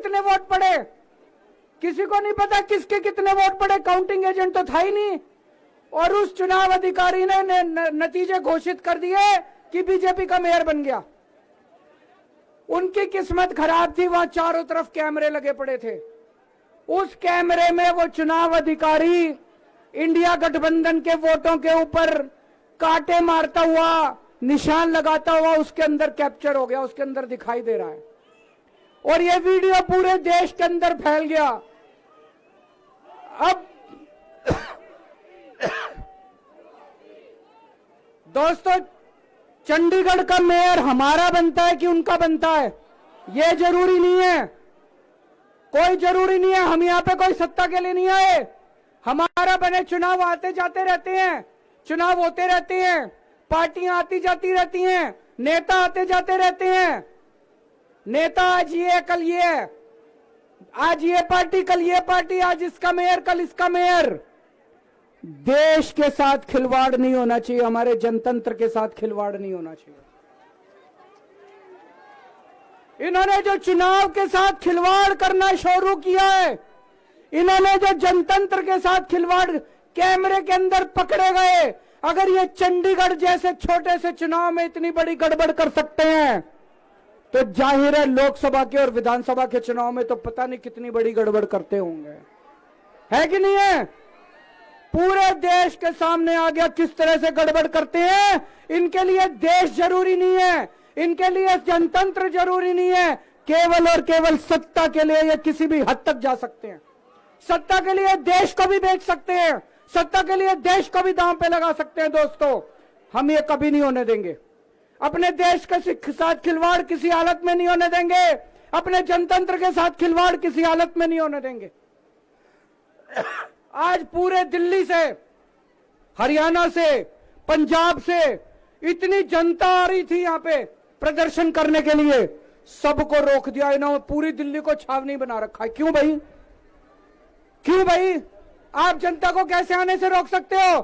कितने वोट पड़े, किसी को नहीं पता किसके कितने वोट पड़े, काउंटिंग एजेंट तो था ही नहीं। और उस चुनाव अधिकारी ने नतीजे घोषित कर दिए कि बीजेपी का मेयर बन गया। उनकी किस्मत खराब थी, वहां चारों तरफ कैमरे लगे पड़े थे। उस कैमरे में वो चुनाव अधिकारी इंडिया गठबंधन के वोटों के ऊपर कांटे मारता हुआ, निशान लगाता हुआ उसके अंदर कैप्चर हो गया, उसके अंदर दिखाई दे रहा है। और ये वीडियो पूरे देश के अंदर फैल गया। अब दोस्तों, चंडीगढ़ का मेयर हमारा बनता है कि उनका बनता है, ये जरूरी नहीं है, कोई जरूरी नहीं है। हम यहां पे कोई सत्ता के लिए नहीं आए। हमारा बने, चुनाव आते जाते रहते हैं, चुनाव होते रहते हैं, पार्टियां आती जाती रहती हैं, नेता आते जाते रहते हैं। नेता आज ये कल ये, आज ये पार्टी कल ये पार्टी, आज इसका मेयर कल इसका मेयर। देश के साथ खिलवाड़ नहीं होना चाहिए, हमारे जनतंत्र के साथ खिलवाड़ नहीं होना चाहिए। इन्होंने जो चुनाव के साथ खिलवाड़ करना शुरू किया है, इन्होंने जो जनतंत्र के साथ खिलवाड़, कैमरे के अंदर पकड़े गए। अगर ये चंडीगढ़ जैसे छोटे से चुनाव में इतनी बड़ी गड़बड़ कर सकते हैं, तो जाहिर है लोकसभा के और विधानसभा के चुनाव में तो पता नहीं कितनी बड़ी गड़बड़ करते होंगे, है कि नहीं है? पूरे देश के सामने आ गया किस तरह से गड़बड़ करते हैं। इनके लिए देश जरूरी नहीं है, इनके लिए जनतंत्र जरूरी नहीं है, केवल और केवल सत्ता के लिए ये किसी भी हद तक जा सकते हैं। सत्ता के लिए देश को भी बेच सकते हैं, सत्ता के लिए देश को भी दांव पे लगा सकते हैं। दोस्तों, हम ये कभी नहीं होने देंगे। अपने देश के साथ खिलवाड़ किसी हालत में नहीं होने देंगे, अपने जनतंत्र के साथ खिलवाड़ किसी हालत में नहीं होने देंगे। आज पूरे दिल्ली से, हरियाणा से, पंजाब से इतनी जनता आ रही थी यहां पे प्रदर्शन करने के लिए, सबको रोक दिया इन्होंने। पूरी दिल्ली को छावनी बना रखा है। क्यों भाई, क्यों भाई? आप जनता को कैसे आने से रोक सकते हो?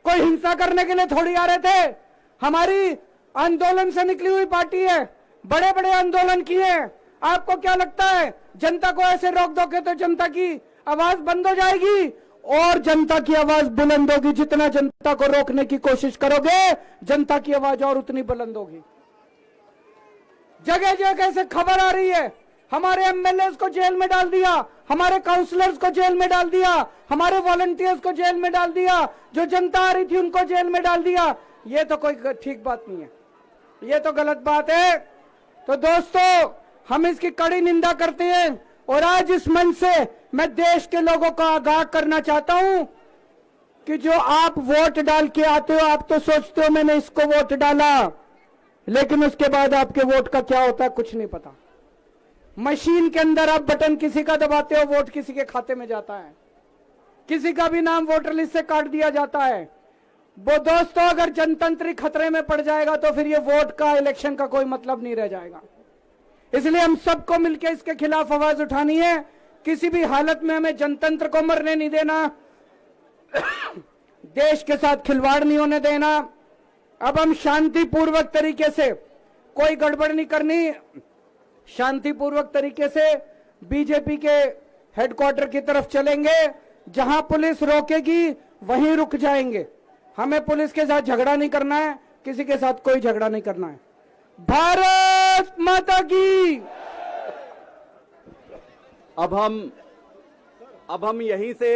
कोई हिंसा करने के लिए थोड़ी आ रहे थे। हमारी आंदोलन से निकली हुई पार्टी है, बड़े बड़े आंदोलन किए। आपको क्या लगता है जनता को ऐसे रोक दोगे तो जनता की आवाज बंद हो जाएगी? और जनता की आवाज बुलंद होगी। जितना जनता को रोकने की कोशिश करोगे, जनता की आवाज और उतनी बुलंद होगी। जगह जगह से खबर आ रही है, हमारे एमएलए को जेल में डाल दिया, हमारे काउंसलर्स को जेल में डाल दिया, हमारे वॉलंटियर्स को जेल में डाल दिया, जो जनता आ रही थी उनको जेल में डाल दिया। ये तो कोई ठीक बात नहीं है, ये तो गलत बात है। तो दोस्तों, हम इसकी कड़ी निंदा करते हैं। और आज इस मंच से मैं देश के लोगों को आगाह करना चाहता हूं कि जो आप वोट डाल के आते हो, आप तो सोचते हो मैंने इसको वोट डाला, लेकिन उसके बाद आपके वोट का क्या होता है कुछ नहीं पता। मशीन के अंदर आप बटन किसी का दबाते हो, वोट किसी के खाते में जाता है, किसी का भी नाम वोटर लिस्ट से काट दिया जाता है। वो दोस्तों, अगर जनतंत्र खतरे में पड़ जाएगा तो फिर ये वोट का, इलेक्शन का कोई मतलब नहीं रह जाएगा। इसलिए हम सबको मिलकर इसके खिलाफ आवाज उठानी है। किसी भी हालत में हमें जनतंत्र को मरने नहीं देना, देश के साथ खिलवाड़ नहीं होने देना। अब हम शांतिपूर्वक तरीके से, कोई गड़बड़ नहीं करनी, शांतिपूर्वक तरीके से बीजेपी के हेडक्वार्टर की तरफ चलेंगे। जहां पुलिस रोकेगी वहीं रुक जाएंगे। हमें पुलिस के साथ झगड़ा नहीं करना है, किसी के साथ कोई झगड़ा नहीं करना है। भारत माता की। अब हम यहीं से